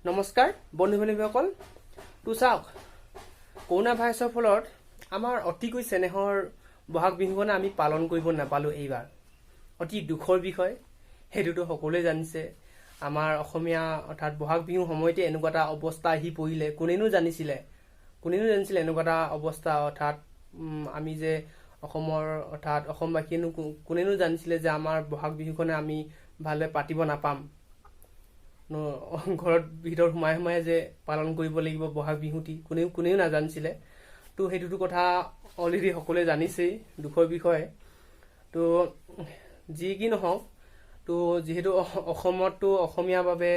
নমস্কাৰ বন্ধু বান্ধৱীসকল তো চাওক কৰোনা ভাইৰাছৰ ফলত আমাৰ অতিকৈ চেনেহৰ বহাগ বিহুখন আমি পালন কৰিব নাপালো এইবাৰ অতি দুখৰ বিষয় হেতুটো সকলোৱে জানিছে আমাৰ অসমীয়া অৰ্থাৎ বহাগ বিহু সময়তে এনেকুৱা এটা অৱস্থা আহি পৰিলে কোনেনো জানিছিলে এনেকুৱা এটা অৱস্থা অৰ্থাৎ আমি যে অসমৰ অৰ্থাৎ অসমবাসীয়েনো কোনেনো জানিছিলে যে আমাৰ বহাগ বিহুখনে আমি ভালদৰে পাতিব নাপাম ঘৰত ভিতৰত সোমাই যে পালন কৰিব লাগিব বহাগ বিহুটি কোনেও নাজানিছিলে তো হেতুটো কথা অলৰেডি সকলোৱে জানিছেই দুখৰ বিষয় তো যি কি নহওক তো যেহেতু অসমতো অসমীয়াৰ বাবে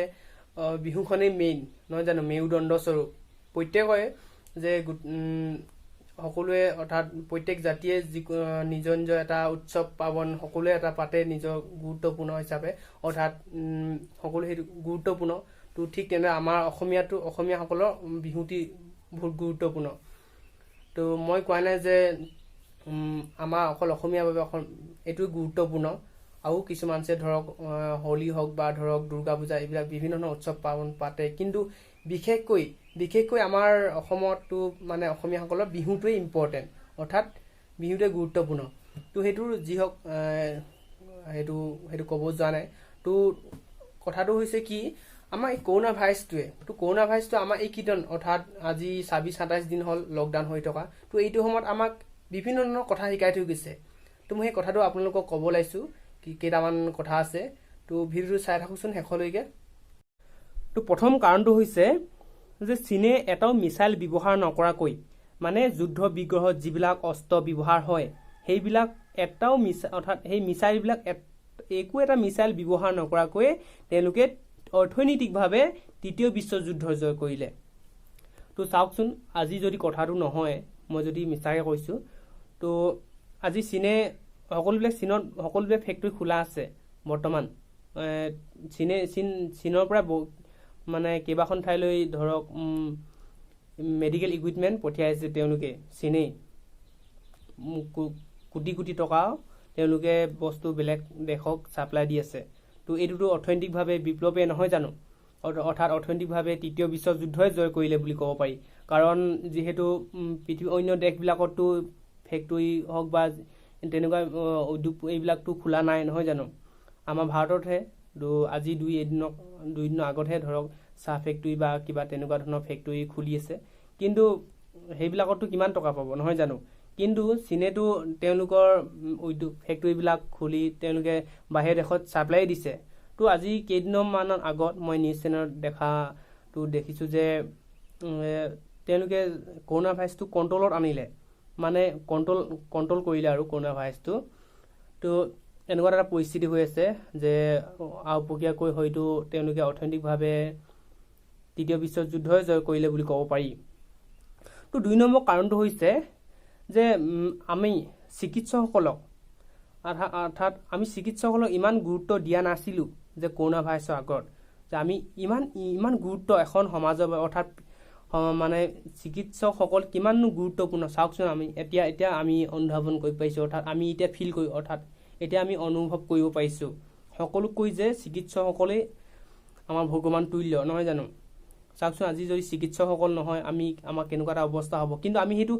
বিহুখনেই মেইন নহয় জানো মেৰুদণ্ড স্বৰূপ প্ৰত্যেকৰে যে সকলোৱে অৰ্থাৎ প্ৰত্যেক জাতিয়ে নিজৰ নিজৰ এটা উৎসৱ পাৰ্বণ সকলোৱে এটা পাতে নিজৰ গুৰুত্বপূৰ্ণ হিচাপে অৰ্থাৎ সকলো সেইটো গুৰুত্বপূৰ্ণ তো ঠিক তেনে আমাৰ অসমীয়াসকলৰ বিহুটি বহুত গুৰুত্বপূৰ্ণ তো মই কোৱা নাই যে আমাৰ অকল অসমীয়াৰ বাবে এইটো গুৰুত্বপূৰ্ণ আৰু কিছুমান আছে ধৰক হোলী হওক বা ধৰক দুৰ্গা পূজা এইবিলাক বিভিন্ন ধৰণৰ উৎসৱ পাৰ্বণ পাতে কিন্তু বিশেষকৈ আমাৰ অসমতো মানে অসমীয়াসকলৰ বিহুটোৱেই ইম্পৰ্টেণ্ট অৰ্থাৎ বিহুটোৱে গুৰুত্বপূৰ্ণ তো সেইটোৰ যি হওক সেইটো ক'ব যোৱা নাই তো কথাটো হৈছে কি আমাৰ এই কৰোনা ভাইৰাছটোৱে আমাৰ এই কীৰ্তন অৰ্থাৎ আজি ২৬-২৭ দিন হ'ল লকডাউন হৈ থকা তো এইটো সময়ত আমাক বিভিন্ন ধৰণৰ কথা শিকাই থৈ গৈছে তো মই সেই কথাটো আপোনালোকক ক'ব ওলাইছোঁ কেইটামান কথা আছে তো ভিডিঅ'টো চাই থাকোঁচোন শেষলৈকে তো প্ৰথম কাৰণটো হৈছে যে চীনে এটাও মিছাইল ব্যৱহাৰ নকৰাকৈ মানে যুদ্ধ বিগ্ৰহত যিবিলাক অস্ত্ৰ ব্যৱহাৰ হয় সেইবিলাক এটাও অৰ্থাৎ সেই মিছাইলবিলাক একো এটা মিছাইল ব্যৱহাৰ নকৰাকৈ তেওঁলোকে অৰ্থনৈতিকভাৱে তৃতীয় বিশ্বযুদ্ধ জয় কৰিলে তো চাওকচোন আজি যদি কথাটো নহয় মই যদি মিছাকৈ কৈছোঁ তো আজি চীনত সকলোবিলাক ফেক্টৰী খোলা আছে বৰ্তমান চীনৰ পৰা মানে কেইবাখন ঠাইলৈ ধৰক মেডিকেল ইকুইপমেণ্ট পঠিয়াইছে তেওঁলোকে চীনেই কোটি টকা তেওঁলোকে বস্তু বেলেগ দেশক ছাপ্লাই দি আছে তো এইটোতো অৰ্থনৈতিকভাৱে বিপ্লৱে নহয় জানো অৰ্থাৎ অৰ্থনৈতিকভাৱে তৃতীয় বিশ্বযুদ্ধই জয় কৰিলে বুলি ক'ব পাৰি কাৰণ যিহেতু পৃথিৱীৰ অন্য দেশবিলাকতো ফেক্টৰী হওক বা তেনেকুৱা উদ্যোগ এইবিলাকতো খোলা নাই নহয় জানো আমাৰ ভাৰততহে তো আজি দুই দিনৰ আগতহে ধৰক চাহ ফেক্টৰী বা কিবা তেনেকুৱা ধৰণৰ ফেক্টৰী খুলি আছে কিন্তু সেইবিলাকতো কিমান টকা পাব নহয় জানো কিন্তু চীনেতো তেওঁলোকৰ উদ্যোগ ফেক্টৰীবিলাক খুলি তেওঁলোকে বাহিৰৰ দেশত ছাপ্লাই দিছে তো আজি কেইদিনমানৰ আগত মই নিউজ চেনেলত দেখিছোঁ যে তেওঁলোকে কৰোনা ভাইৰাছটো কণ্ট্ৰলত আনিলে মানে কণ্ট্ৰল কৰিলে আৰু কৰোনা ভাইৰাছটো তো এনেকুৱা এটা পৰিস্থিতি হৈ আছে যে আওপকীয়াকৈ হয়তো তেওঁলোকে অৰ্থনৈতিকভাৱে তৃতীয় বিশ্বযুদ্ধই জয় কৰিলে বুলি ক'ব পাৰি তো ২ নম্বৰ কাৰণটো হৈছে যে আমি চিকিৎসকসকলক ইমান গুৰুত্ব দিয়া নাছিলোঁ যে কৰোনা ভাইৰাছৰ আগত যে আমি ইমান গুৰুত্ব এখন সমাজৰ অৰ্থাৎ মানে চিকিৎসকসকল কিমাননো গুৰুত্বপূৰ্ণ চাওকচোন আমি এতিয়া আমি অনুধাৱন কৰি পাইছোঁ অৰ্থাৎ আমি এতিয়া এতিয়া আমি অনুভৱ কৰিব পাৰিছোঁ সকলোকৈ যে চিকিৎসকসকলেই আমাৰ ভগৱান তুল্য নহয় জানো চাওকচোন আজি যদি চিকিৎসকসকল নহয় আমাৰ কেনেকুৱা এটা অৱস্থা হ'ব কিন্তু আমি সেইটো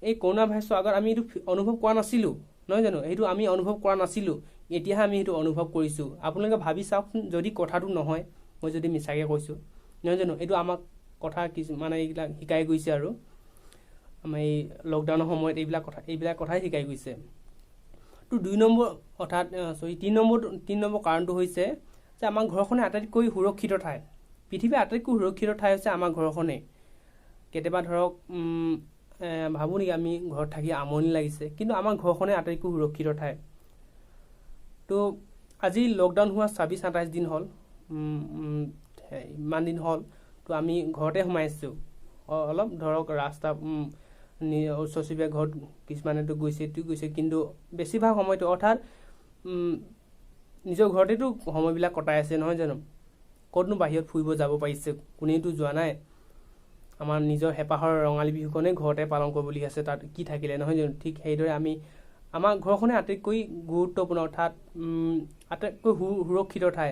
এই কৰোনা ভাইৰাছৰ আগত আমি এইটো অনুভৱ কৰা নাছিলোঁ নহয় জানো সেইটো আমি অনুভৱ কৰা নাছিলোঁ এতিয়াহে আমি সেইটো অনুভৱ কৰিছোঁ আপোনালোকে ভাবি চাওকচোন যদি কথাটো নহয় মই যদি মিছাকৈ কৈছোঁ নহয় জানো এইটো আমাক কথা মানে এইবিলাক শিকাই গৈছে আৰু আমাৰ এই লকডাউনৰ সময়ত এইবিলাক কথাই শিকাই গৈছে তো ২ নম্বৰ অৰ্থাৎ ৩ নম্বৰ কাৰণটো হৈছে যে আমাৰ ঘৰখনে আটাইতকৈ সুৰক্ষিত ঠাই পৃথিৱীৰ আটাইতকৈ সুৰক্ষিত ঠাই হৈছে আমাৰ ঘৰখনেই কেতিয়াবা ধৰক ভাবোঁ নেকি আমি ঘৰত থাকি আমনি লাগিছে কিন্তু আমাৰ ঘৰখনে আটাইতকৈ সুৰক্ষিত ঠাই তো আজি লকডাউন হোৱা ২৬-২৭ দিন হ'ল ইমান দিন হ'ল তো আমি ঘৰতে সোমাই আছোঁ অলপ ধৰক ৰাস্তা ওচৰ চুবুৰীয়া ঘৰত কিছুমানেতো গৈছে কিন্তু বেছিভাগ সময়টো অৰ্থাৎ নিজৰ ঘৰতেতো সময়বিলাক কটাই আছে নহয় জানো ক'তনো বাহিৰত ফুৰিব যাব পাৰিছে কোনেওতো যোৱা নাই আমাৰ নিজৰ হেঁপাহৰ ৰঙালী বিহুখনেই ঘৰতে পালন কৰিবলগীয়া আছে তাত কি থাকিলে নহয় জানো ঠিক সেইদৰে আমাৰ ঘৰখনে আটাইতকৈ গুৰুত্বপূৰ্ণ অৰ্থাৎ আটাইতকৈ সুৰক্ষিত ঠাই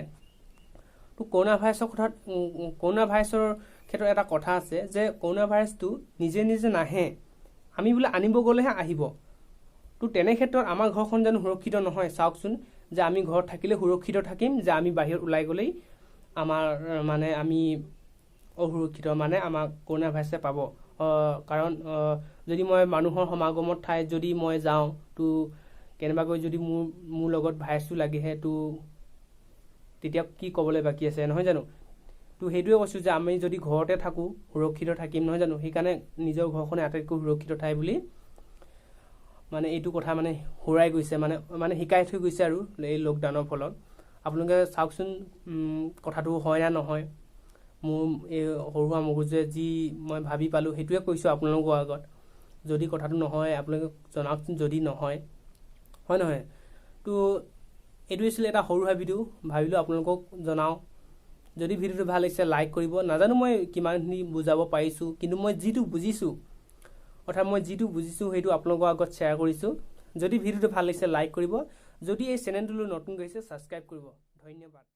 তো কৰোণা ভাইৰাছৰ কথাত কৰোণা ভাইৰাছৰ ক্ষেত্ৰত এটা কথা আছে যে কৰোণা ভাইৰাছটো নিজে নিজে নাহে, আমি বোলে আনিব গ'লেহে আহিব। তো তেনে ক্ষেত্ৰত আমাৰ ঘৰখন জানো সুৰক্ষিত নহয়? চাওকচোন, যে আমি ঘৰত থাকিলে সুৰক্ষিত থাকিম, যে আমি বাহিৰত ওলাই গ'লেই আমাৰ মানে আমি অসুৰক্ষিত, মানে আমাক কৰোণা ভাইৰাছে পাব। কাৰণ যদি মই মানুহৰ সমাগমত ঠাইত যদি মই যাওঁ, তো কেনেবাকৈ যদি মোৰ লগত ভাইৰাছটো লাগেহে, তো তেতিয়া কি ক'বলৈ বাকী আছে, নহয় জানো? তো সেইটোৱে কৈছোঁ যে আমি যদি ঘৰতে থাকোঁ সুৰক্ষিত থাকিম, নহয় জানো? সেইকাৰণে নিজৰ ঘৰখনে আটাইতকৈ সুৰক্ষিত ঠাই বুলি মানে এইটো কথা মানে হেৰাই গৈছে, মানে শিকাই থৈ গৈছে আৰু এই লকডাউনৰ ফলত। আপোনালোকে চাওকচোন কথাটো হয় না নহয়। মোৰ এই সৰু সুৰা মগজুৱে যি মই ভাবি পালোঁ সেইটোৱে কৈছোঁ আপোনালোকৰ আগত। যদি কথাটো নহয় আপোনালোকে জনাওকচোন, যদি নহয়, হয় নহয়? তো এইটোৱে আছিলে এটা সৰু সুৰা ভিডিঅ', ভাবিলোঁ আপোনালোকক জনাওঁ। যদি ভিডিঅ'টো ভাল লাগিছে লাইক কৰিব। নাজানো মই কিমানখিনি বুজাব পাৰিছোঁ, কিন্তু মই যিটো বুজিছোঁ, অৰ্থাৎ মই যিটো বুজিছোঁ সেইটো আপোনালোকৰ আগত শ্বেয়াৰ কৰিছোঁ। যদি ভিডিঅ'টো ভাল লাগিছে লাইক কৰিব, যদি এই চেনেলটোলৈ নতুন গৈছে ছাবস্ক্ৰাইব কৰিব। ধন্যবাদ।